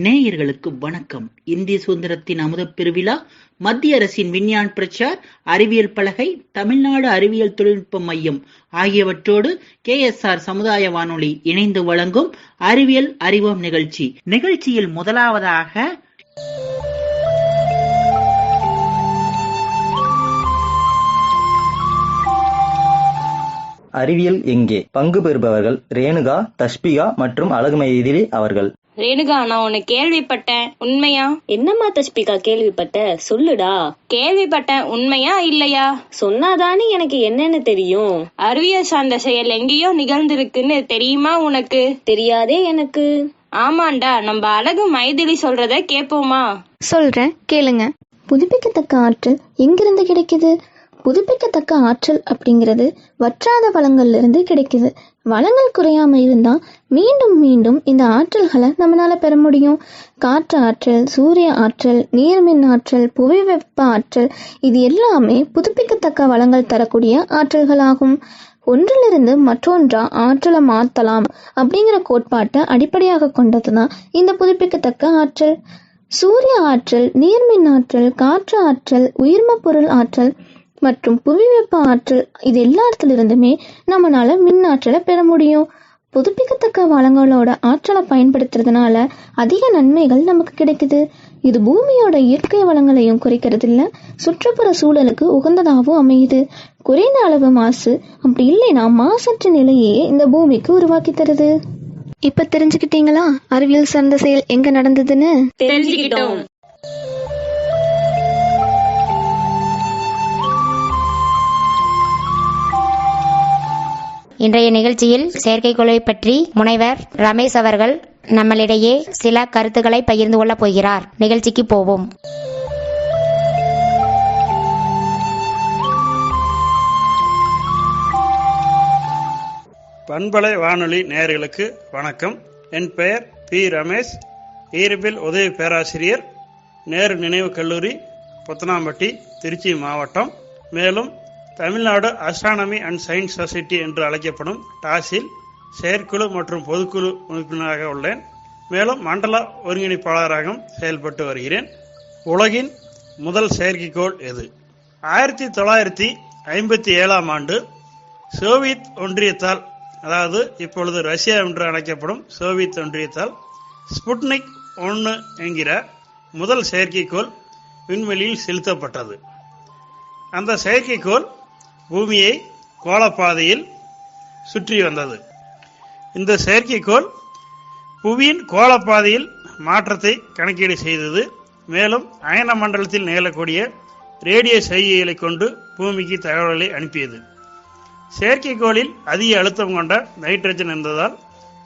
நேயர்களுக்கு வணக்கம். இந்திய சுதந்திரத்தின் அமுதப் பெருவிழா, மத்திய அரசின் விஞ்ஞான் பிரச்சார், அறிவியல் பலகை, தமிழ்நாடு அறிவியல் தொழில்நுட்ப மையம் ஆகியவற்றோடு KSR சமுதாய வானொலி இணைந்து வழங்கும் அறிவியல் அறிவோம் நிகழ்ச்சியில் முதலாவதாக அறிவியல் எங்கே? பங்கு பெறுபவர்கள் ரேணுகா, தஷ்பிகா மற்றும் அழகுமைதிலி அவர்கள். ரேணுகா, நான் உன்னை கேள்விப்பட்டேன், உண்மையா? என்னம்மா தஷ்பிகா கேள்விப்பட்ட? சொல்லுடா. கேள்விப்பட்டேன், உண்மையா இல்லையா? சொன்னாதானே எனக்கு என்னன்னு தெரியும். அறிவியல் சார்ந்த செயல் எங்கேயோ நிகழ்ந்திருக்குன்னு தெரியுமா உனக்கு? தெரியாதே எனக்கு. ஆமாண்டா, நம்ம அழகு மைதிலி சொல்றத கேட்போமா? சொல்றேன், கேளுங்க. புதுப்பிக்கத்தக்க ஆற்றல் எங்கிருந்து கிடைக்குது? புதுப்பிக்கத்தக்க ஆற்றல் அப்படிங்கிறது வற்றாத வளங்கள்ல இருந்து கிடைக்குது. வளங்கள் குறையாம இருந்தா மீண்டும் மீண்டும் இந்த ஆற்றல்களை நம்மளால பெற முடியும். காற்று ஆற்றல், சூரிய ஆற்றல், நீர்மின் ஆற்றல், புவி வெப்ப ஆற்றல், இது எல்லாமே புதுப்பிக்கத்தக்க வளங்கள் தரக்கூடிய ஆற்றல்களாகும். ஒன்றிலிருந்து மற்றொன்றா ஆற்றலை மாற்றலாம் அப்படிங்கிற கோட்பாட்டை அடிப்படையாக கொண்டதுதான் இந்த புதுப்பிக்கத்தக்க ஆற்றல். சூரிய ஆற்றல், நீர்மின் ஆற்றல், காற்று ஆற்றல், உயிர்ம பொருள் ஆற்றல் மற்றும் புவி வெப்ப ஆற்றல், இது எல்லாத்திலிருந்துமே நம்மளால மின் ஆற்றலை பெற முடியும். புதுப்பிக்கத்தக்க வளங்களோட ஆற்றலை பயன்படுத்துறதுனால அதிக நன்மைகள் நமக்கு கிடைக்குது. இது பூமியோட இயற்கை வளங்களையும் குறைக்கிறது இல்ல, சுற்றுப்புற சூழலுக்கு உகந்ததாகவும் அமையுது. குறைந்த அளவு மாசு, அப்படி இல்லைன்னா மாசற்ற நிலையே இந்த பூமிக்கு உருவாக்கி தருது. இப்ப தெரிஞ்சுக்கிட்டீங்களா அறிவியல் சார்ந்த செயல் எங்க நடந்ததுன்னு? தெரிஞ்சுக்கிட்டோம். இன்றைய நிகழ்ச்சியில் செயற்கைக்கோளை பற்றி முனைவர் ரமேஷ் அவர்கள் நம்மளிடையே சில கருத்துக்களை பகிர்ந்து கொள்ளப் போகிறார். நிகழ்ச்சிக்கு போவோம். பண்பலை வானொலி நேயர்களுக்கு வணக்கம். என் பெயர் பி. ரமேஷ், இயற்பியல் உதவி பேராசிரியர், நேரு நினைவு கல்லூரி, புத்தனாம்பட்டி, திருச்சி மாவட்டம். மேலும் Tamil Nadu astronomy and science society என்று அழைக்கப்படும் டாஸில் செயற்குழு மற்றும் பொதுக்குழு உறுப்பினராக உள்ளேன். மேலும் மண்டல ஒருங்கிணைப்பாளராகவும் செயல்பட்டு வருகிறேன். உலகின் முதல் செயற்கைக்கோள் எது? 1957 ஆண்டு சோவியத் ஒன்றியத்தால், அதாவது இப்பொழுது ரஷ்யா என்று அழைக்கப்படும் சோவியத் ஒன்றியத்தால் ஸ்புட்னிக் 1 என்கிற முதல் செயற்கைக்கோள் விண்வெளியில் செலுத்தப்பட்டது. அந்த செயற்கைக்கோள் பூமியை கோளப்பாதையில் சுற்றி வந்தது. இந்த செயற்கைக்கோள் புவியின் கோளப்பாதையில் மாற்றத்தை கணக்கீடு செய்தது. மேலும் அயன மண்டலத்தில் நிகழக்கூடிய ரேடியோ செய்திகளை கொண்டு பூமிக்கு தகவல்களை அனுப்பியது. செயற்கைக்கோளில் அதிக அழுத்தம் கொண்ட நைட்ரஜன் இருந்ததால்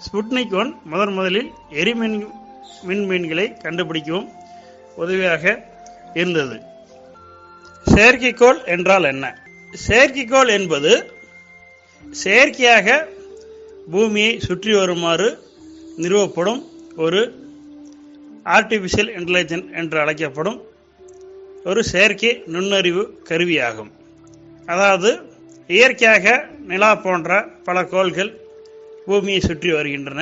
ஸ்புட்னிக் 1 முதலில் விண்மீன்களை கண்டுபிடிக்கவும் உதவியாக இருந்தது. செயற்கைக்கோள் என்றால் என்ன? செயற்கைக்கோள் என்பது செயற்கையாக பூமியை சுற்றி வருமாறு நிறுவப்படும் ஒரு ஆர்டிபிஷியல் இன்டெலிஜென்ஸ் என்று அழைக்கப்படும் ஒரு செயற்கை நுண்ணறிவு கருவியாகும். அதாவது இயற்கையாக நிலா போன்ற பல கோள்கள் பூமியை சுற்றி வருகின்றன.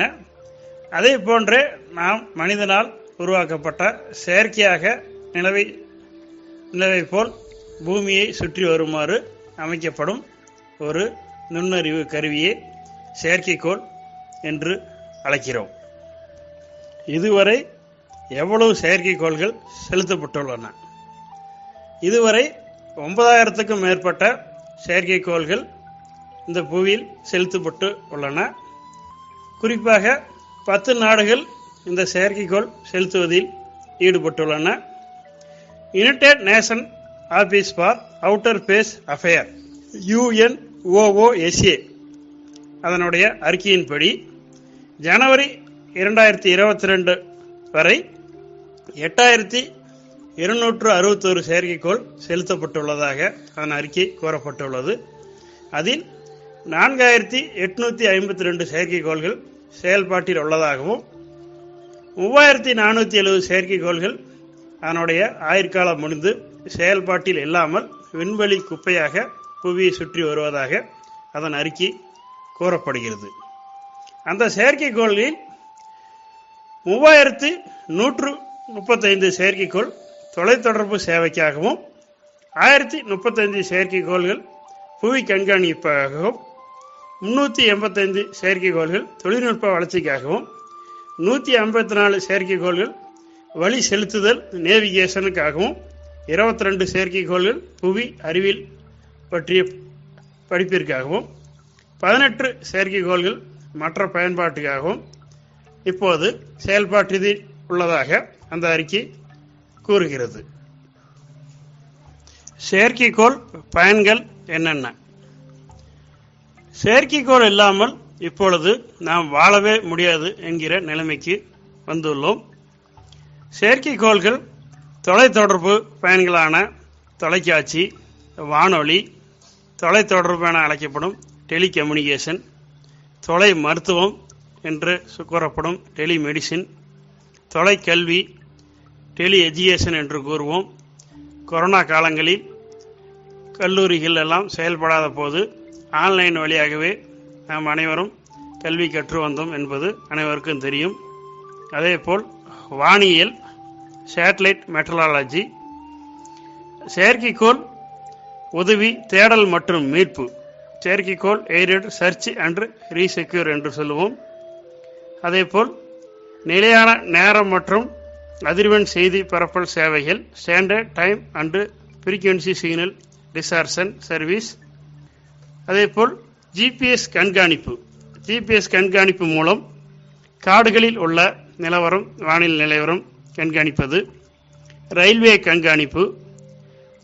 அதே போன்றே நாம் மனிதனால் உருவாக்கப்பட்ட செயற்கையாக நிலவை போல் பூமியை சுற்றி வருமாறு அமைக்கப்படும் ஒரு நுண்ணறிவு கருவியை செயற்கைக்கோள் என்று அழைக்கிறோம். இதுவரை எவ்வளவு செயற்கைக்கோள்கள் செலுத்தப்பட்டுள்ளன? இதுவரை 9000க்கும் மேற்பட்ட செயற்கைக்கோள்கள் இந்த புவியில் செலுத்தப்பட்டு உள்ளன. குறிப்பாக 10 நாடுகள் இந்த செயற்கைக்கோள் செலுத்துவதில் ஈடுபட்டுள்ளன. United nation office for outer space affair, UNOOSA, அதனுடைய அறிக்கையின்படி ஜனவரி 2022 வரை 8261 செயற்கைக்கோள் செலுத்தப்பட்டுள்ளதாக அதன் அறிக்கை கூறப்பட்டுள்ளது. அதில் 4852 செயற்கைக்கோள்கள் செயல்பாட்டில் உள்ளதாகவும் 3470 செயற்கைக்கோள்கள் அதனுடைய ஆயுட்காலம் முடிந்து செயல்பாட்டில் இல்லாமல் விண்வெளி குப்பையாக புவியை சுற்றி வருவதாக அதன் அறிக்கை கூறப்படுகிறது. அந்த செயற்கைக்கோளில் 3135 செயற்கைக்கோள் தொலைத்தொடர்பு சேவைக்காகவும் 1035 செயற்கைக்கோள்கள் புவி கண்காணிப்பாகவும் 385 செயற்கைக்கோள்கள் தொழில்நுட்ப வளர்ச்சிக்காகவும் 154 செயற்கைக்கோள்கள் வழி செலுத்துதல் நேவிகேஷனுக்காகவும் 22 செயற்கைக்கோள்கள் புவி அறிவியல் பற்றிய படிப்பிற்காகவும் 18 செயற்கைக்கோள்கள் மற்ற பயன்பாட்டுக்காகவும் இப்போது செயல்பாட்டில் உள்ளதாக அந்த அறிக்கை கூறுகிறது. செயற்கைக்கோள் பயன்கள் என்னென்ன? செயற்கைக்கோள் இல்லாமல் இப்பொழுது நாம் வாழவே முடியாது என்கிற நிலைமைக்கு வந்துள்ளோம். செயற்கைக்கோள்கள் தொலைத்தொடர்பு பயன்களான தொலைக்காட்சி, வானொலி, தொலைத்தொடர்பு என அழைக்கப்படும் டெலிகம்யூனிகேஷன், தொலை மருத்துவம் என்று கூறப்படும் டெலிமெடிசின், தொலைக்கல்வி டெலி எஜுகேஷன் என்று கூறுவோம். கொரோனா காலங்களில் கல்லூரிகள் எல்லாம் செயல்படாத போது ஆன்லைன் வழியாகவே நாம் அனைவரும் கல்வி கற்று வந்தோம் என்பது அனைவருக்கும் தெரியும். அதேபோல் வானியல், சேட்டலைட் மெட்ரலாஜி, செயற்கைக்கோள் உதவி தேடல் மற்றும் மீட்பு, செயற்கைக்கோள் எய்டட் சர்ச் அண்ட் ரீசெக்யூர் என்று சொல்லுவோம். அதேபோல் நிலையான நேரம் மற்றும் அதிர்வெண் செய்தி பரப்பல் சேவைகள், standard time and frequency signal டிசார்சன் சர்வீஸ். அதேபோல் ஜிபிஎஸ் கண்காணிப்பு மூலம் காடுகளில் உள்ள நிலவரம், வானிலை நிலவரம் கண்காணிப்பது. ரயில்வே கண்காணிப்பு,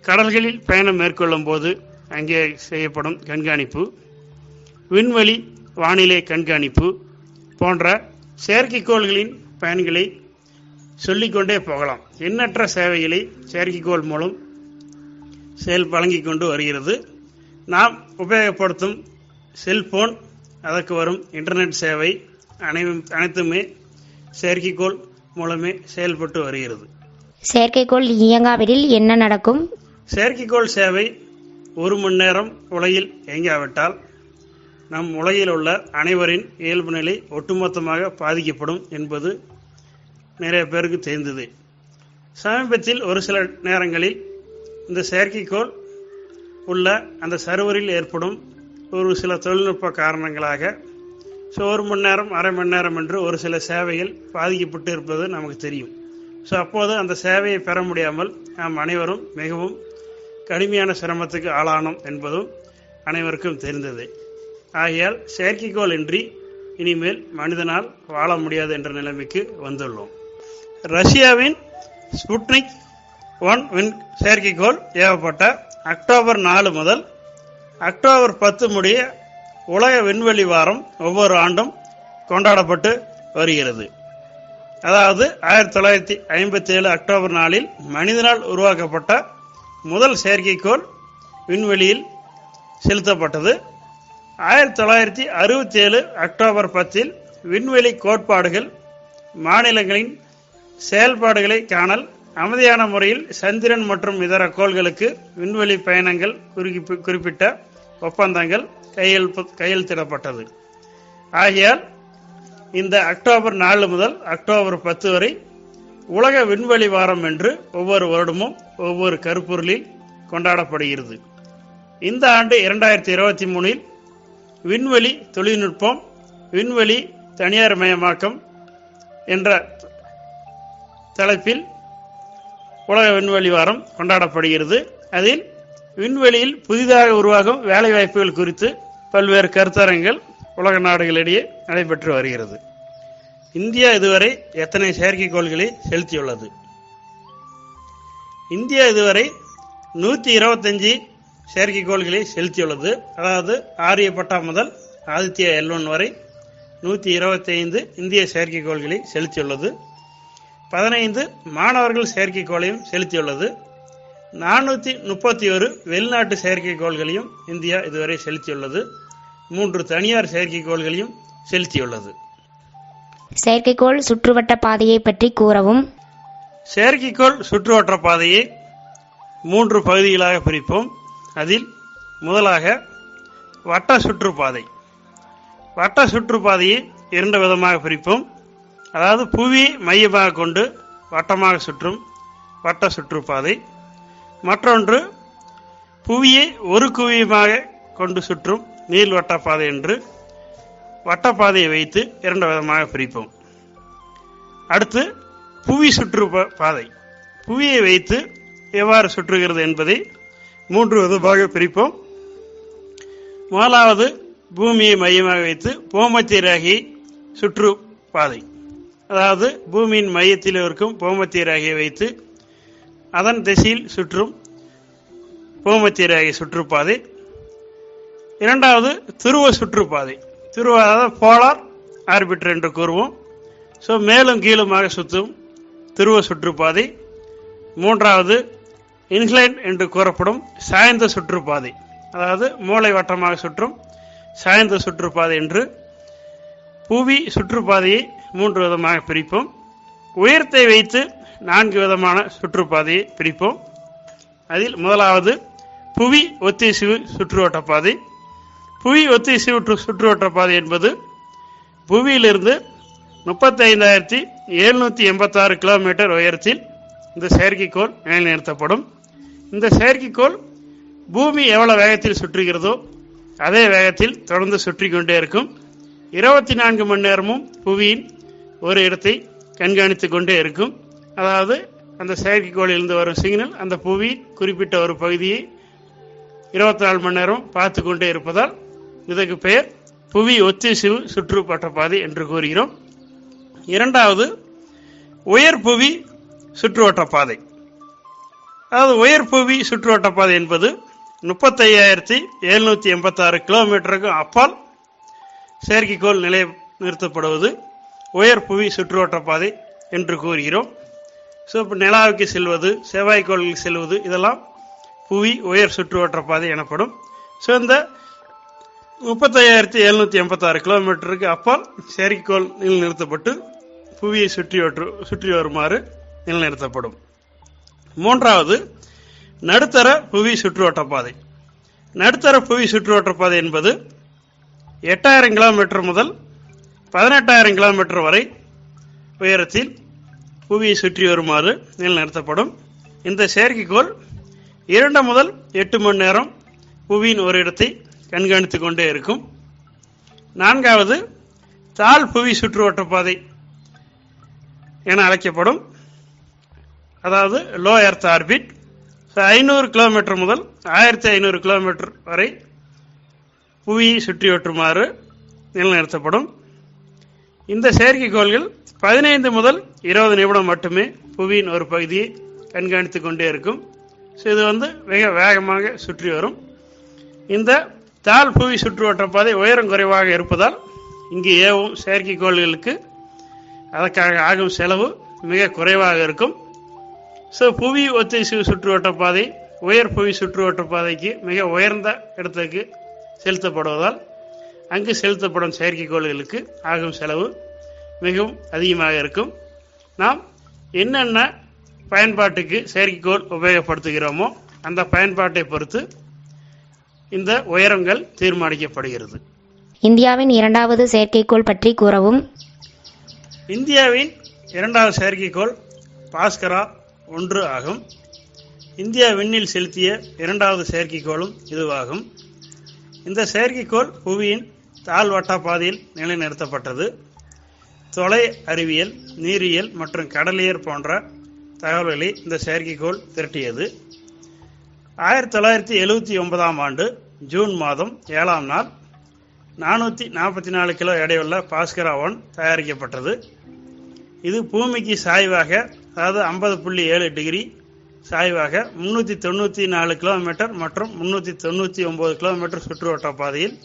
கடல்களில் பயணம் மேற்கொள்ளும் போது அங்கே செய்யப்படும் கண்காணிப்பு. விண்வெளி வானிலை கண்காணிப்பு போன்ற செயற்கைக்கோள்களின் பயன்களை சொல்லிக்கொண்டே போகலாம். எண்ணற்ற சேவைகளை செயற்கைக்கோள் மூலம் வழங்கிக் கொண்டு வருகிறது. நாம் உபயோகப்படுத்தும் செல்போன், அதற்கு வரும் இன்டர்நெட் சேவை அனைத்துமே செயற்கைக்கோள் மூலமே செயல்பட்டு வருகிறது. செயற்கைக்கோள் இயங்காவிடில் என்ன நடக்கும்? செயற்கைக்கோள் சேவை 1 மணி நேரம் உலகில் இயங்காவிட்டால் நம் உலகில் உள்ள அனைவரின் இயல்பு நிலை ஒட்டுமொத்தமாக பாதிக்கப்படும் என்பது நிறைய பேருக்கு தெரிந்தது. சமீபத்தில் ஒரு சில நேரங்களில் இந்த செயற்கைக்கோள் உள்ள அந்த சர்வரில் ஏற்படும் ஒரு சில தொழில்நுட்ப காரணங்களாக 1 மணி நேரம், அரை மணி நேரம் என்று ஒரு சில சேவைகள் பாதிக்கப்பட்டு இருப்பது நமக்கு தெரியும். அப்போது அந்த சேவையை பெற முடியாமல் நாம் அனைவரும் மிகவும் கடுமையான சிரமத்துக்கு ஆளானோம் என்பதும் அனைவருக்கும் தெரிந்தது. ஆகையால் செயற்கைக்கோள் இன்றி இனிமேல் மனிதனால் வாழ முடியாது என்ற நிலைமைக்கு வந்துள்ளோம். ரஷ்யாவின் ஸ்புட்னிக் 1 செயற்கைக்கோள் ஏவப்பட்ட அக்டோபர் 4 முதல் அக்டோபர் 10 முடிய உலக விண்வெளி வாரம் ஒவ்வொரு ஆண்டும் கொண்டாடப்பட்டு வருகிறது. அதாவது 1957 அக்டோபர் 4 மனிதனால் உருவாக்கப்பட்ட முதல் செயற்கைக்கோள் விண்வெளியில் செலுத்தப்பட்டது. 1967 அக்டோபர் 10 விண்வெளி கோட்பாடுகள் மாநிலங்களின் செயல்பாடுகளை காணல், அமைதியான முறையில் சந்திரன் மற்றும் இதர கோள்களுக்கு விண்வெளி பயணங்கள் குறிப்பிட்ட ஒப்பந்தங்கள் கையெழுத்திடப்பட்டது. ஆகையால் இந்த அக்டோபர் 4 முதல் அக்டோபர் 10 வரை உலக விண்வெளி வாரம் என்று ஒவ்வொரு வருடமும் ஒவ்வொரு கருப்பொருளில் கொண்டாடப்படுகிறது. இந்த ஆண்டு 2023 விண்வெளி தொழில்நுட்பம், விண்வெளி தனியார் மயமாக்கம் என்ற தலைப்பில் உலக விண்வெளி வாரம் கொண்டாடப்படுகிறது. அதில் விண்வெளியில் புதிதாக உருவாகும் வேலைவாய்ப்புகள் குறித்து பல்வேறு கருத்தரங்குகள் உலக நாடுகளிடையே நடைபெற்று வருகிறது. இந்தியா இதுவரை எத்தனை செயற்கைக்கோள்களை செலுத்தியுள்ளது? இந்தியா இதுவரை 125 செயற்கைக்கோள்களை செலுத்தியுள்ளது. அதாவது ஆரியப்பட்டா முதல் ஆதித்யா L1 வரை 125 இந்திய செயற்கைக்கோள்களை செலுத்தியுள்ளது. 15 மாணவர்கள் செயற்கைக்கோளையும் செலுத்தியுள்ளது. 431 வெளிநாட்டு செயற்கைக்கோள்களையும் இந்தியா இதுவரை செலுத்தியுள்ளது. 3 தனியார் செயற்கைக்கோள்களையும் செலுத்தியுள்ளது. செயற்கைக்கோள் சுற்றுவட்ட பாதையை பற்றி கூறவும். செயற்கைக்கோள் சுற்றுவட்ட பாதையை 3 பகுதிகளாக பிரிப்போம். அதில் முதலாக வட்ட சுற்றுப்பாதை. வட்ட சுற்றுப்பாதையை 2 விதமாக பிரிப்போம். அதாவது புவி மையமாக கொண்டு வட்டமாக சுற்றும் வட்ட சுற்றுப்பாதை. மற்றொன்று புவியை ஒரு குவியமாக கொண்டு சுற்றும் நீள்வட்ட பாதை என்று வட்டப்பாதையை வைத்து இரண்டு விதமாக பிரிப்போம். அடுத்து புவி சுற்று பாதை. புவியை வைத்து எவ்வாறு சுற்றுகிறது என்பதை மூன்று விதமாக பிரிப்போம். முதலாவது பூமியை மையமாக வைத்து பூமத்திய ரேகையை சுற்று பாதை. அதாவது பூமியின் மையத்தில் இருக்கும் பூமத்திய ரேகையை வைத்து அதன் திசையில் சுற்றும் பூமத்திய ரேகை சுற்றுப்பாதை. இரண்டாவது துருவ சுற்றுப்பாதை. துருவ அதாவது போலார் ஆர்பிட்டர் என்று கூறுவோம். ஸோ மேலும் கீழுமாக சுற்றும் துருவ சுற்றுப்பாதை. மூன்றாவது இன்க்ளைன் என்று கூறப்படும் சாய்ந்த சுற்றுப்பாதை. அதாவது மூளை வட்டமாக சுற்றும் சாய்ந்த சுற்றுப்பாதை என்று புவி சுற்றுப்பாதையை மூன்று விதமாக பிரிப்போம். உயரத்தை வைத்து நான்கு விதமான சுற்றுப்பாதையை பிரிப்போம். அதில் முதலாவது புவி ஒத்திசைவு சுற்றுவட்டப்பாதை. புவி ஒத்திசைவு சுற்றுவட்டப்பாதை என்பது புவியிலிருந்து 35,786 கிலோமீட்டர் உயரத்தில் இந்த செயற்கைக்கோள் நிலைநிறுத்தப்படும். இந்த செயற்கைக்கோள் பூமி எவ்வளவு வேகத்தில் சுற்றுகிறதோ அதே வேகத்தில் தொடர்ந்து சுற்றி கொண்டே இருக்கும். 24 மணி நேரமும் புவியின் ஒரு இடத்தை கண்காணித்துக் கொண்டே இருக்கும். அதாவது அந்த செயற்கைக்கோளிலிருந்து வரும் சிக்னல் அந்த புவி குறிப்பிட்ட ஒரு பகுதியை 24 மணி நேரம் பார்த்து கொண்டே இருப்பதால் இதற்கு பெயர் புவி ஒத்திசைவு சுற்றுவட்டப்பாதை என்று கூறுகிறோம். இரண்டாவது உயர் புவி சுற்றுவட்டப்பாதை. அதாவது உயர் புவி சுற்றுவட்டப்பாதை என்பது 35,786 கிலோமீட்டருக்கு அப்பால் செயற்கைக்கோள் நிலைநிறுத்தப்படுவது உயர் புவி சுற்றுவட்டப்பாதை என்று கூறுகிறோம். ஸோ இப்போ நிலாவுக்கு செல்வது, செவ்வாய்க்கோளுக்கு செல்வது இதெல்லாம் புவி உயர் சுற்றுவட்டப்பாதை எனப்படும். ஸோ இந்த 35,786 கிலோமீட்டருக்கு அப்பால் செயற்கைக்கோள் நிலைநிறுத்தப்பட்டு புவியை சுற்றி வருமாறு நிலைநிறுத்தப்படும். மூன்றாவது நடுத்தர புவி சுற்றுவட்டப்பாதை. நடுத்தர புவி சுற்றுவட்டப்பாதை என்பது 8,000 கிலோமீட்டர் முதல் 18,000 கிலோமீட்டர் வரை உயரத்தில் புவியை சுற்றி வருமாறு நிலைநிறுத்தப்படும். இந்த செயற்கைக்கோள் 2 முதல் 8 மணி நேரம் புவியின் ஒரு இடத்தை கண்காணித்துக் கொண்டே இருக்கும். நான்காவது தாழ் புவி சுற்றுவட்டப்பாதை என அழைக்கப்படும். அதாவது லோ எர்த் ஆர்பிட். 500 கிலோமீட்டர் முதல் 1500 கிலோமீட்டர் வரை புவியை சுற்றி வட்டுமாறு நிலைநிறுத்தப்படும். இந்த செயற்கைக்கோள்கள் 15 முதல் 20 நிமிடம் மட்டுமே புவியின் ஒரு பகுதியை கண்காணித்துக் கொண்டே இருக்கும். ஸோ இது மிக வேகமாக சுற்றி வரும். இந்த தாழ் புவி சுற்றுவட்டப்பாதை உயரம் குறைவாக இருப்பதால் இங்கு ஏவும் செயற்கைக்கோள்களுக்கு அதற்காக ஆகும் செலவு மிக குறைவாக இருக்கும். ஸோ புவி ஒத்திசைவு சுற்றுவட்டப்பாதை உயர் புவி சுற்றுவட்டப்பாதைக்கு மிக உயர்ந்த இடத்துக்கு செலுத்தப்படுவதால் அங்கு செலுத்தப்படும் செயற்கைக்கோள்களுக்கு ஆகும் செலவு மிகவும் அதிகமாக இருக்கும். நாம் என்னென்ன பயன்பாட்டுக்கு செயற்கைக்கோள் உபயோகப்படுத்துகிறோமோ அந்த பயன்பாட்டை பொறுத்து இந்த உயரங்கள் தீர்மானிக்கப்படுகிறது. இந்தியாவின் இரண்டாவது செயற்கைக்கோள் பற்றி கூறவும். இந்தியாவின் இரண்டாவது செயற்கைக்கோள் பாஸ்கரா 1 ஆகும். இந்தியா விண்ணில் செலுத்திய இரண்டாவது செயற்கைக்கோளும் இதுவாகும். இந்த செயற்கைக்கோள் புவியின் தாழ்வட்ட பாதையில் நிலைநிறுத்தப்பட்டது. தொலை அறிவியல், நீரியல் மற்றும் கடலியல் போன்ற தகவல்களை இந்த செயற்கைக்கோள் திரட்டியது. 1979ஆம் ஆண்டு ஜூன் மாதம் 7ஆம் நாள் 444 கிலோ எடையுள்ள பாஸ்கரா 1 தயாரிக்கப்பட்டது. இது பூமிக்கு சாய்வாக, அதாவது 50.7 டிகிரி சாய்வாக 394 கிலோமீட்டர் மற்றும் 399 கிலோமீட்டர் சுற்றுவட்ட பாதையில்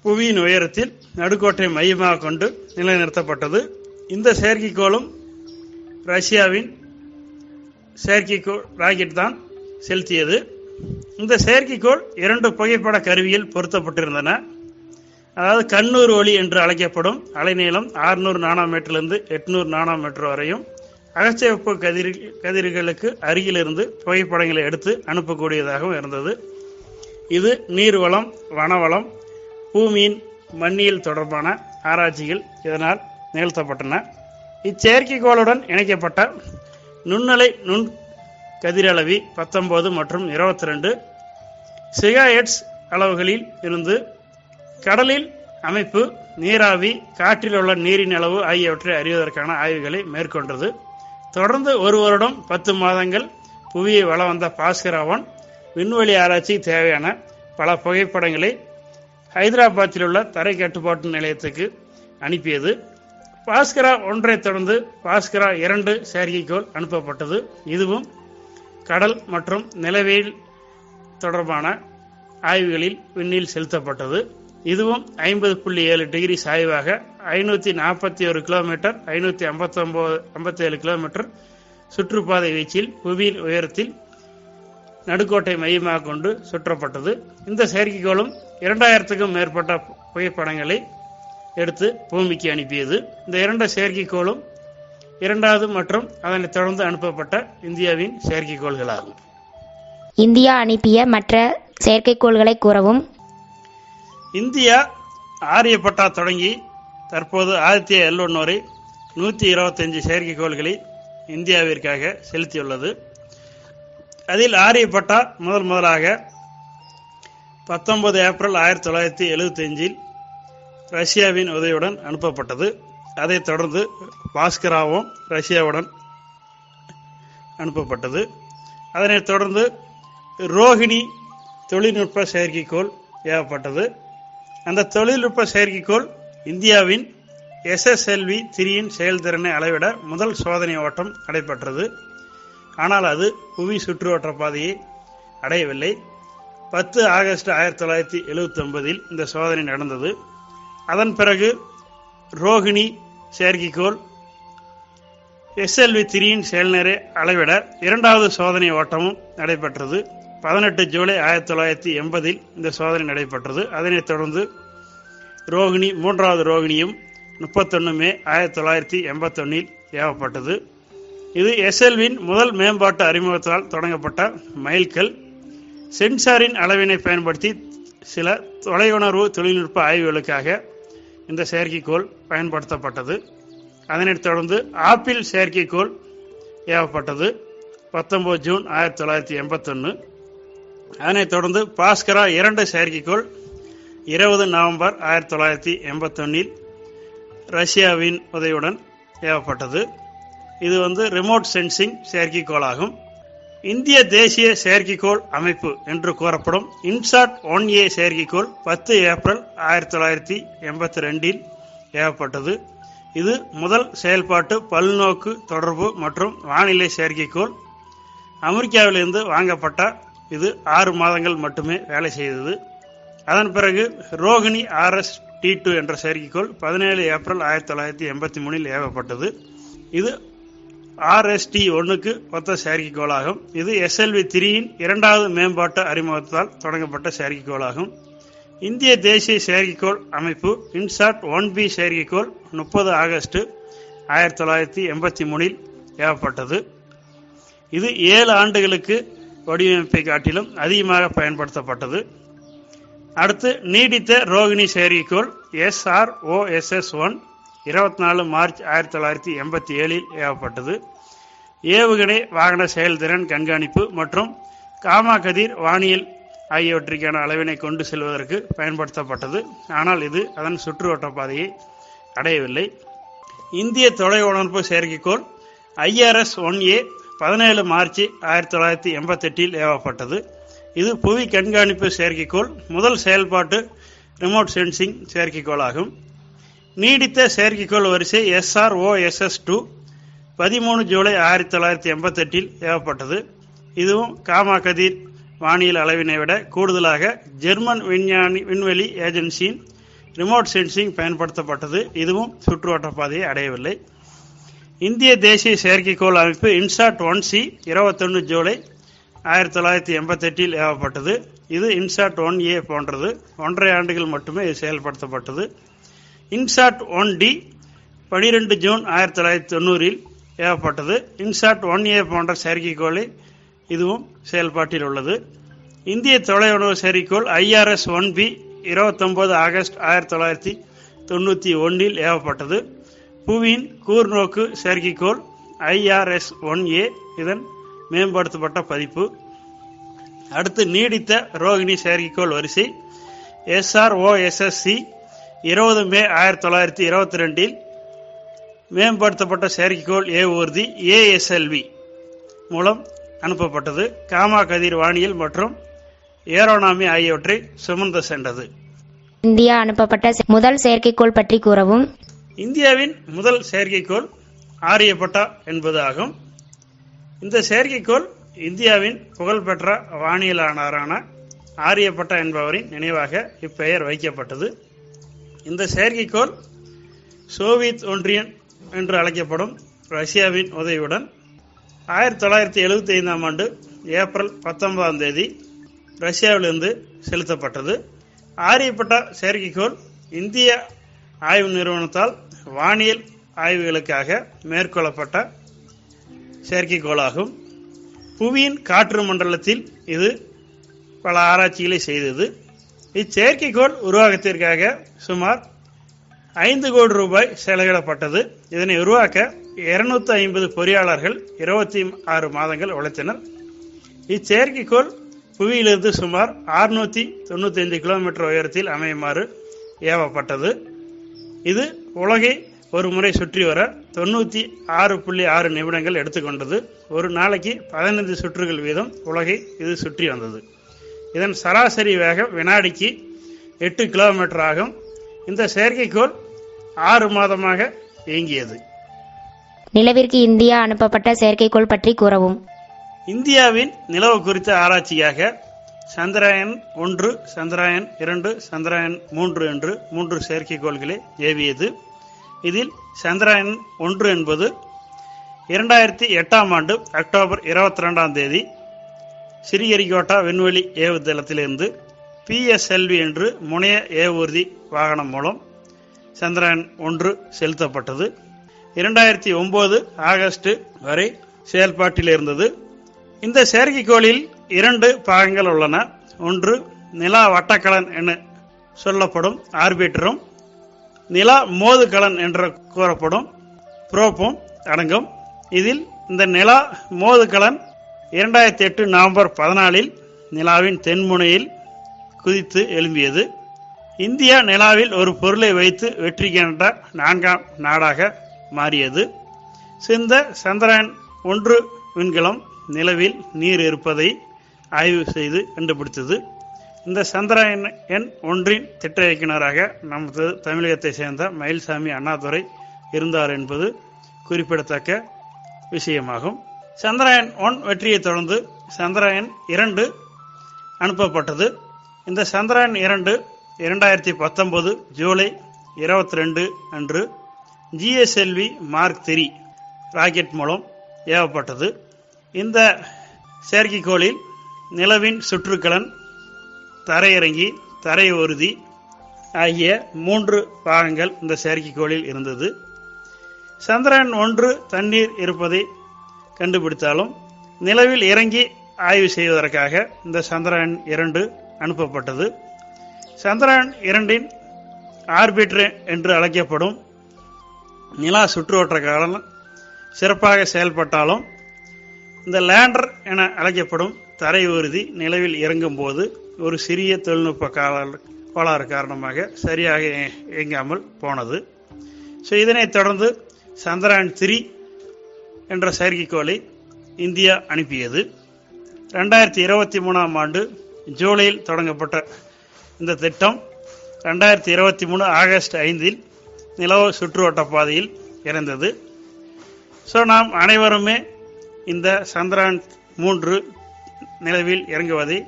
புவியின் உயரத்தில் நடுக்கோட்டை மையமாக கொண்டு நிலைநிறுத்தப்பட்டது. இந்த செயற்கைக்கோளும் ரஷ்யாவின் செயற்கைக்கோள் ராக்கெட் தான் செலுத்தியது. இந்த செயற்கைக்கோள் 2 புகைப்பட கருவியில் பொருத்தப்பட்டிருந்தன. அதாவது கண்ணூர் ஒளி என்று அழைக்கப்படும் அலைநீளம் 600 நானோமீட்டரிலிருந்து 800 நானோமீட்டர் வரையும் அகச்சிவப்பு கதிர்களுக்கு அருகிலிருந்து புகைப்படங்களை எடுத்து அனுப்பக்கூடியதாகவும் இருந்தது. இது நீர்வளம், வனவளம், பூமியின் மண்ணியல் தொடர்பான ஆராய்ச்சிகள் இதனால் நிகழ்த்தப்பட்டன. இச்செயற்கைக்கோளுடன் இணைக்கப்பட்ட நுண்ணலை நுண் கதிரளவி 19 மற்றும் 22 சிகாஹெர்ட்ஸ் அளவுகளில் இருந்து கடலில் அமைப்பு, நீராவி, காற்றில் உள்ள நீரின் அளவு ஆகியவற்றை அறிவதற்கான ஆய்வுகளை மேற்கொண்டது. தொடர்ந்து 1 வருடம் 10 மாதங்கள் புவியை வலம் வந்த பாஸ்கர் 1 விண்வெளி ஆராய்ச்சிக்கு தேவையான பல புகைப்படங்களை ஹைதராபாத்தில் உள்ள தரை கட்டுப்பாட்டு நிலையத்துக்கு அனுப்பியது. பாஸ்கரா 1 தொடர்ந்து பாஸ்கரா 2 செயற்கைக்கோள் அனுப்பப்பட்டது. இதுவும் கடல் மற்றும் நிலவியல் தொடர்பான ஆய்வுகளில் விண்ணில் செலுத்தப்பட்டது. இதுவும் 50.7 டிகிரி சாய்வாக 541 கிலோமீட்டர் 557 கிலோமீட்டர் சுற்றுப்பாதை வீச்சில் புவியின் உயரத்தில் நடுக்கோட்டை மையமாக கொண்டு சுற்றப்பட்டது. இந்த செயற்கைக்கோளும் 2000க்கும் மேற்பட்ட புகைப்படங்களை எடுத்து பூமிக்கு அனுப்பியது. இந்த 2 செயற்கைக்கோளும் 2வது மற்றும் அதனைத் தொடர்ந்து அனுப்பப்பட்ட இந்தியாவின் செயற்கைக்கோள்களாகும். இந்தியா அனுப்பிய மற்ற செயற்கைக்கோள்களை கூறவும். இந்தியா ஆரியப்பட்டா தொடங்கி தற்போது ஆதித்ய L1 வரை 125 செயற்கைக்கோள்களை இந்தியாவிற்காக செலுத்தியுள்ளது. அதில் ஆரியப்பட்டா முதலாக 19 ஏப்ரல் 1975 ரஷ்யாவின் உதவியுடன் அனுப்பப்பட்டது. அதைத் தொடர்ந்து பாஸ்கராவும் ரஷ்யாவுடன் அனுப்பப்பட்டது. அதனைத் தொடர்ந்து ரோஹிணி தொழில்நுட்ப செயற்கைக்கோள் ஏவப்பட்டது. அந்த தொழில்நுட்ப செயற்கைக்கோள் இந்தியாவின் SSLV-3 செயல்திறனை அளவிட முதல் சோதனை ஓட்டம் நடைபெற்றது. ஆனால் அது புவி சுற்றுவட்ட பாதையை அடையவில்லை. 10 ஆகஸ்ட் 1979 இந்த சோதனை நடந்தது. அதன் பிறகு ரோஹிணி செயற்கைக்கோள் SLV-3 செயல்நிலை அளவிட 2வது சோதனை ஓட்டமும் நடைபெற்றது. 18 ஜூலை 1980 இந்த சோதனை நடைபெற்றது. அதனைத் தொடர்ந்து ரோஹிணி 3வது ரோஹிணியும் 31 மே 1981 ஏவப்பட்டது. இது SLV-ன் முதல் மேம்பாட்டு அறிமுகத்தால் தொடங்கப்பட்ட மைல்கல். சென்சாரின் அளவினை பயன்படுத்தி சில தொலையுணர்வு தொழில்நுட்ப ஆய்வுகளுக்காக இந்த செயற்கைக்கோள் பயன்படுத்தப்பட்டது. அதனைத் தொடர்ந்து ஆப்பிள் செயற்கைக்கோள் ஏவப்பட்டது 19 ஜூன் 1981. அதனைத் தொடர்ந்து பாஸ்கரா 2 செயற்கைக்கோள் 20 நவம்பர் 1981 ரஷ்யாவின் உதவியுடன் ஏவப்பட்டது. இது ரிமோட் சென்சிங் செயற்கைக்கோளாகும். இந்திய தேசிய செயற்கைக்கோள் அமைப்பு என்று கூறப்படும் இன்சாட் 1A செயற்கைக்கோள் 10 ஏப்ரல் 1982 ஏவப்பட்டது. இது முதல் செயல்பாட்டு பல்நோக்கு தொடர்பு மற்றும் வானிலை செயற்கைக்கோள். அமெரிக்காவிலிருந்து வாங்கப்பட்ட இது 6 மாதங்கள் மட்டுமே வேலை செய்தது. அதன் பிறகு ரோஹிணி RS-T2 என்ற செயற்கைக்கோள் 17 ஏப்ரல் 1983 ஏவப்பட்டது. இது RST-1க்கு ஒத்த செயற்கைக்கோளாகும். இது SLV-3 2வது மேம்பாட்டு அறிமுகத்தால் தொடங்கப்பட்ட செயற்கைக்கோளாகும். இந்திய தேசிய செயற்கைக்கோள் அமைப்பு இன்சாட் 1B செயற்கைக்கோள் 30 ஆகஸ்ட் 1983 ஏவப்பட்டது. இது 7 ஆண்டுகளுக்கு வடிவமைப்பை காட்டிலும் அதிகமாக பயன்படுத்தப்பட்டது. அடுத்து நீடித்த ரோகிணி செயற்கைக்கோள் SROSS-1 24 மார்ச் 1987 ஏவப்பட்டது. ஏவுகணை வாகன செயல்திறன் கண்காணிப்பு மற்றும் காமா கதிர் வானியல் ஆகியவற்றிற்கான அளவினை கொண்டு செல்வதற்கு பயன்படுத்தப்பட்டது. ஆனால் இது அதன் சுற்றுவட்ட பாதையை அடையவில்லை. இந்திய தொலையுணர்வு செயற்கைக்கோள் IRS-1A 17 மார்ச் 1988 ஏவப்பட்டது. இது புவி கண்காணிப்பு செயற்கைக்கோள் முதல் செயல்பாட்டு ரிமோட் சென்சிங் செயற்கைக்கோளாகும். நீடித்த செயற்கைக்கோள் வரிசை SROSS-2 13 ஜூலை 1988 ஏவப்பட்டது. இதுவும் காமா கதிர் வானியல் அளவினை விட கூடுதலாக ஜெர்மன் விண்வெளி ஏஜென்சியின் ரிமோட் சென்சிங் பயன்படுத்தப்பட்டது. இதுவும் சுற்றுவட்ட பாதையை அடையவில்லை. இந்திய தேசிய செயற்கைக்கோள் அமைப்பு இன்சாட் 1C 21 ஜூலை 1988 ஏவப்பட்டது. இது இன்சாட் 1A போன்றது. 1.5 ஆண்டுகள் மட்டுமே இது செயல்படுத்தப்பட்டது. INSAT 1D 12 June 1990 ஏவப்பட்டது. INSAT 1A போன்ற செயற்கைக்கோளை இதுவும் செயல்பாட்டில் உள்ளது. இந்திய தொலையுணர்வு செயற்கைக்கோள் IRS-1B 29 ஆகஸ்ட் 1991 ஏவப்பட்டது. புவியின் கூர்நோக்கு செயற்கைக்கோள் IRS-1A இதன் மேம்படுத்தப்பட்ட பதிப்பு. அடுத்து நீடித்த ரோகிணி செயற்கைக்கோள் வரிசை SROSSC 20 மே 1922 மேம்படுத்தப்பட்ட செயற்கைக்கோள் ஏவூர்தி ASLV மூலம் அனுப்பப்பட்டது. காமா கதிர் வானியல் மற்றும் ஏரோனாமி ஆகியவற்றை சுமந்து சென்றது. இந்தியா அனுப்பப்பட்ட முதல் செயற்கைக்கோள் பற்றி கூறவும். இந்தியாவின் முதல் செயற்கைக்கோள் ஆரியப்பட்டா என்பது ஆகும். இந்த செயற்கைக்கோள் இந்தியாவின் புகழ்பெற்ற வானியலாளரான ஆரியப்பட்டா என்பவரின் நினைவாக இப்பெயர் வைக்கப்பட்டது. இந்த செயற்கைக்கோள் சோவியத் ஒன்றியம் என்று அழைக்கப்படும் ரஷ்யாவின் உதவியுடன் 1975ஆம் ஆண்டு ஏப்ரல் 19ஆம் தேதி ரஷ்யாவிலிருந்து செலுத்தப்பட்டது. ஆரியப்பட்டா செயற்கைக்கோள் இந்திய ஆய்வு நிறுவனத்தால் வானியல் ஆய்வுகளுக்காக மேற்கொள்ளப்பட்ட செயற்கைக்கோளாகும். புவியின் காற்று மண்டலத்தில் இது பல ஆராய்ச்சிகளை செய்தது. இச்செயற்கைக்கோள் உருவாக்கத்திற்காக சுமார் 5 கோடி ரூபாய் செலவிடப்பட்டது. இதனை உருவாக்க 250 பொறியாளர்கள் 26 மாதங்கள் உழைத்தனர். இச்செயற்கைக்கோள் புவியிலிருந்து சுமார் 695 கிலோமீட்டர் உயரத்தில் அமையுமாறு ஏவப்பட்டது. இது உலகை ஒரு முறை சுற்றி வர 96.6 நிமிடங்கள் எடுத்துக்கொண்டது. ஒரு நாளைக்கு 15 சுற்றுகள் வீதம் உலகை இது சுற்றி வந்தது. இதன் சராசரி வேகம் வினாடிக்கு 8 கிலோமீட்டர் ஆகும். இந்த செயற்கைக்கோள் 6 மாதமாக இயங்கியது. நிலவிற்கு இந்தியா அனுப்பப்பட்ட செயற்கைக்கோள் பற்றி கூறவும். இந்தியாவின் நிலவு குறித்த ஆராய்ச்சியாக சந்திரயான் 1, சந்திரயான் 2, சந்திரயான் 3 என்று 3 செயற்கைக்கோள்களை ஏவியது. இதில் சந்திரயான் 1 என்பது 2008ஆம் ஆண்டு அக்டோபர் 22ஆம் தேதி ஸ்ரீஹரிகோட்டா விண்வெளி ஏவுதளத்திலிருந்து PSLV என்று முனைய ஏவூர்தி வாகனம் மூலம் சந்திரயான் 1 செலுத்தப்பட்டது. 2009 ஆகஸ்ட் வரை செயல்பாட்டில் இருந்தது. இந்த செயற்கைக்கோளில் 2 பாகங்கள் உள்ளன. ஒன்று நிலா வட்டக்கலன் என சொல்லப்படும் ஆர்பிட்டரும் நிலா மோதுகலன் என்று கூறப்படும் புரோப்பும் அடங்கும். இதில் இந்த நிலா மோதுகலன் 2008 நவம்பர் 14 நிலாவின் தென்முனையில் குதித்து எழும்பியது. இந்தியா நிலாவில் ஒரு பொருளை வைத்து வெற்றி கண்ட 4ஆம் நாடாக மாறியது. இந்த சந்திரயான் 1 விண்கலம் நிலவில் நீர் இருப்பதை ஆய்வு செய்து கண்டுபிடித்தது. இந்த சந்திரயான் 1 திட்ட இயக்குநராக நமது தமிழகத்தை சேர்ந்த மயில்சாமி அண்ணாதுரை இருந்தார் என்பது குறிப்பிடத்தக்க விஷயமாகும். சந்திரயான் 1 வெற்றியை தொடர்ந்து சந்திரயான் 2 அனுப்பப்பட்டது. இந்த சந்திரயான் 2 2019 ஜூலை 22 அன்று GSLV Mark 3 ராக்கெட் மூலம் ஏவப்பட்டது. இந்த செயற்கைக்கோளில் நிலவின் சுற்றுக்கலன், தரையிறங்கி, தரை ஊர்தி ஆகிய 3 பாகங்கள் இந்த செயற்கைக்கோளில் இருந்தது. சந்திரயான் 1 தண்ணீர் இருப்பதை கண்டுபிடித்தாலும் நிலவில் இறங்கி ஆய்வு செய்வதற்காக இந்த சந்திரயான் 2 அனுப்பப்பட்டது. சந்திரயான் 2 ஆர்பிட்டர் என்று அழைக்கப்படும் நிலா சுற்றுவட்ட காலம் சிறப்பாக செயல்பட்டாலும் இந்த லேண்டர் என அழைக்கப்படும் தரை ஊர்தி நிலவில் இறங்கும் போது ஒரு சிறிய தொழில்நுட்ப கோளாறு காரணமாக சரியாக இயங்காமல் போனது. இதனைத் தொடர்ந்து சந்திரயான் 3 என்ற செயற்கைக்கோளை இந்தியா அனுப்பியது. 2023ஆம் ஆண்டு ஜூலையில் தொடங்கப்பட்ட இந்த திட்டம் 2023 ஆகஸ்ட் 5 நிலவு சுற்றுவட்ட பாதையில் இறந்தது. நாம் அனைவருமே இந்த சந்திரயான் 3 நிலவில் இறங்குவதை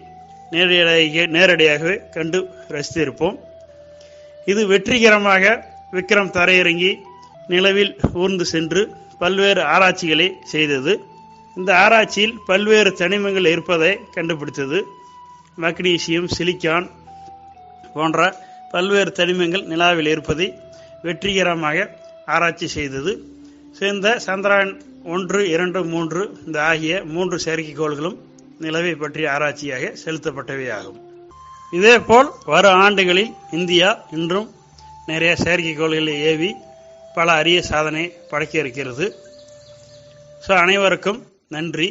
நேரடியாகவே கண்டு ரசித்திருப்போம். இது வெற்றிகரமாக விக்ரம் தரையிறங்கி நிலவில் ஊர்ந்து சென்று பல்வேறு ஆராய்ச்சிகளை செய்தது. இந்த ஆராய்ச்சியில் பல்வேறு தனிமங்கள் இருப்பதை கண்டுபிடித்தது. மக்னீசியம், சிலிக்கான் போன்ற பல்வேறு தனிமங்கள் நிலாவில் இருப்பதை வெற்றிகரமாக ஆராய்ச்சி செய்தது. இந்த சந்திரயான் 1, 2, 3 இந்த ஆகிய 3 செயற்கைக்கோள்களும் நிலவை பற்றிய ஆராய்ச்சியாக செலுத்தப்பட்டவையாகும். இதேபோல் வரும் ஆண்டுகளில் இந்தியா இன்றும் நிறைய செயற்கைக்கோள்களை ஏவி பல அரிய சாதனை படைக்க இருக்கிறது. ஸோ அனைவருக்கும் நன்றி.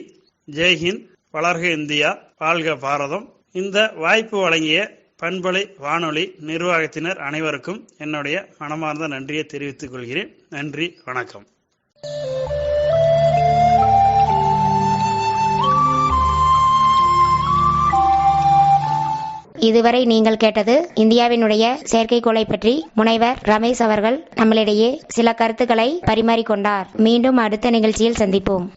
ஜெய்ஹிந்த், வளர்க இந்தியா, வாழ்க பாரதம். இந்த வாய்ப்பு வழங்கிய பண்பலை வானொலி நிர்வாகத்தினர் அனைவருக்கும் என்னுடைய மனமார்ந்த நன்றியை தெரிவித்துக் கொள்கிறேன். நன்றி, வணக்கம். இதுவரை நீங்கள் கேட்டது இந்தியாவினுடைய செயற்கைக்கோளை பற்றி முனைவர் ரமேஷ் அவர்கள் நம்மளிடையே சில கருத்துக்களை பரிமாறிக்கொண்டார். மீண்டும் அடுத்த நிகழ்ச்சியில் சந்திப்போம்.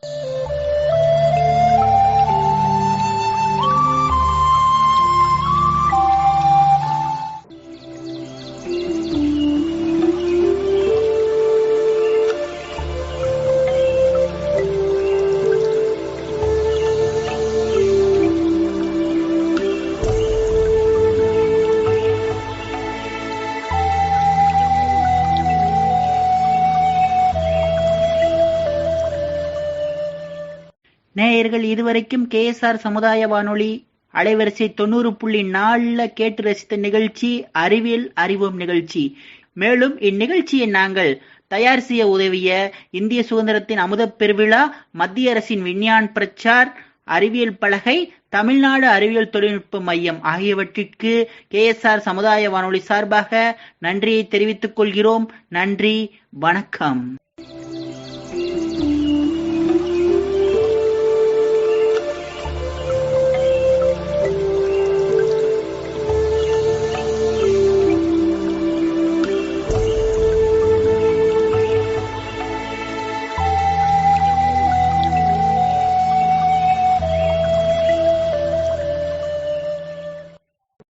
நேயர்கள் இதுவரைக்கும் KSR சமுதாய வானொலி அலைவரிசை 90.4 கேட்டு ரசித்த நிகழ்ச்சி அறிவியல் அறிவோம் நிகழ்ச்சி. மேலும் இந்நிகழ்ச்சியை நாங்கள் தயார் செய்ய உதவிய இந்திய சுதந்திரத்தின் அமுதப் பெருவிழா, மத்திய அரசின் விஞ்ஞான் பிரச்சார், அறிவியல் பலகை, தமிழ்நாடு அறிவியல் தொழில்நுட்ப மையம் ஆகியவற்றிற்கு KSR சமுதாய வானொலி சார்பாக நன்றியை தெரிவித்துக் கொள்கிறோம். நன்றி, வணக்கம்.